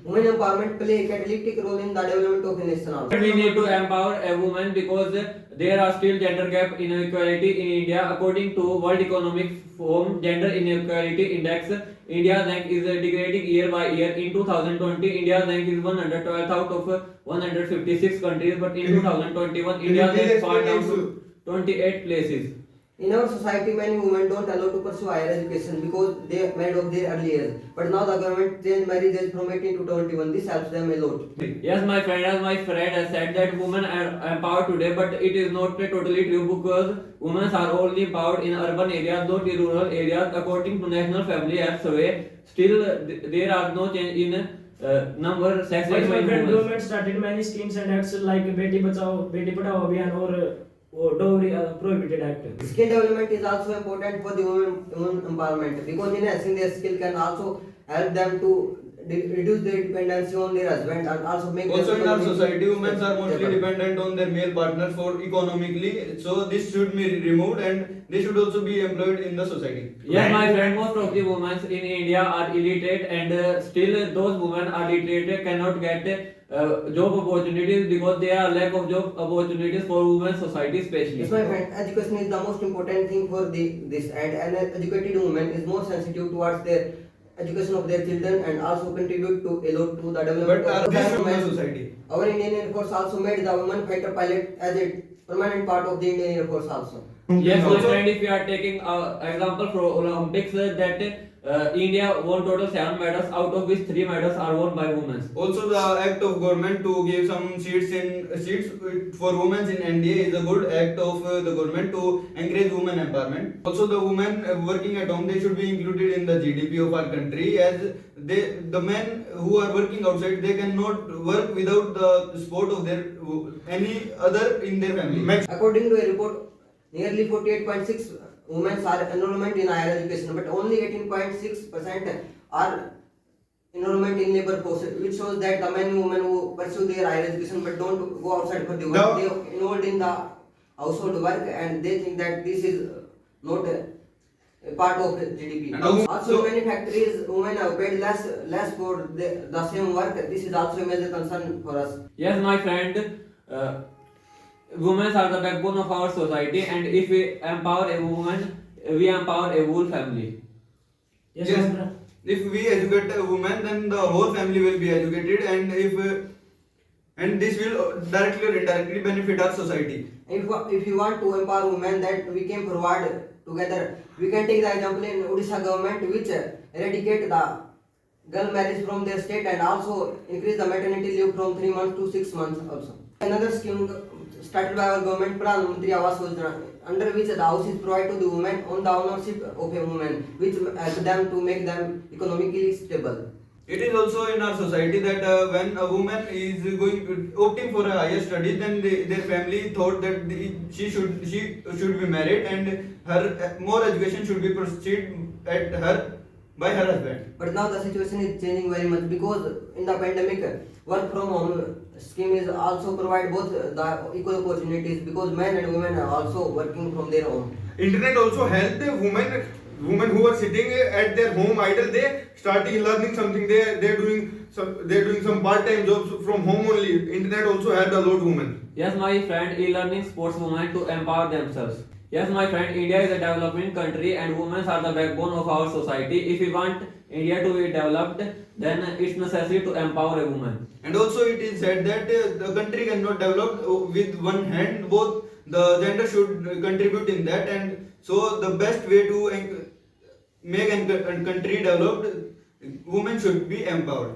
Women empowerment play a catalytic role in the development of a nation also. We need to empower a woman because there are still gender gap inequality in India. According to World Economic Forum Gender Inequality Index, India's rank is degrading year by year. In 2020, India's rank is 112th out of 156 countries, but in 2021, India's rank fell down to 28 places. In our society, many women don't allow to pursue higher education because they are married of their early age. But now the government changed marriage age from 18 to 21. This helps them a lot. Yes, my friend, as my friend has said that women are empowered today, but it is not totally true because women are only empowered in urban areas, not in rural areas. According to National Family Health Survey, still there are no change in number sex But ratio my in friend, women. government started many schemes and acts like Beti Bachao, Beti Padhao Abhiyan or Dowry Prohibited Act. Skill development is also important for the women empowerment because enhancing their skill can also help them to reduce their dependency on their husband and also make Also them in our economically society, women are mostly stable. dependent on their male partner for economically. So this should be removed and they should also be employed in the society. Yes, my friend, most of the women in India are illiterate and still those women are illiterate cannot get job opportunities because there are lack of job opportunities for women society especially. Yes, my friend, education is the most important thing for this and an educated woman is more sensitive towards their education of their children and also contribute to a lot to the development But are of these the from the women. society? Our Indian Air Force also made the women fighter pilot as a permanent part of the Indian Air Force also. Yes, my Also- friend, if you are taking example from Olympics, that India won total 7 medals, out of which 3 medals are won by women. Also, the act of government to give some seats for women in NDA is a good act of the government to encourage women empowerment. Also, the women working at home, they should be included in the GDP of our country, as the men who are working outside, they cannot work without the support of their any other in their family. According to a report, nearly 48.6 women are enrollment in higher education, but only 18.6% are enrollment in labor force, which shows that the many women who pursue their higher education but don't go outside for the work, they are involved in the household work and they think that this is not a part of the GDP. And Also, many factories, women are paid less for the same work. This is also a major concern for us. Yes, my friend, women are the backbone of our society, and if we empower a woman, we empower a whole family. Yes, Yes. my friend. If we educate a woman, then the whole family will be educated, and this will directly or indirectly benefit our society. If you want to empower women, that we can forward together. We can take the example in Odisha government, which eradicate the girl marriage from their state and also increase the maternity leave from 3 months to 6 months also. Another scheme started by our government, Pradhan Mantri Awas Yojana, under which the house is provided to the women on the ownership of a woman, which help them to make them economically stable. It is also in our society that when a woman is opting for a higher study, then their family thought that she should be married and her more education should be proceed at her by her husband. But now the situation is changing very much because in the pandemic, work from home scheme is also provide both the equal opportunities because men and women are also working from their home. Internet also helped the women who are sitting at their home idle. They starting learning something. They're doing some part-time jobs from home only. Internet also helped a lot women. Yes, my friend, e-learning sports women to empower themselves. Yes, my friend, India is a developing country and women are the backbone of our society. If we want India to be developed, then it's necessary to empower a woman. And also it is said that the country cannot develop with one hand. Both the gender should contribute in that, and so the best way to make a country developed, women should be empowered.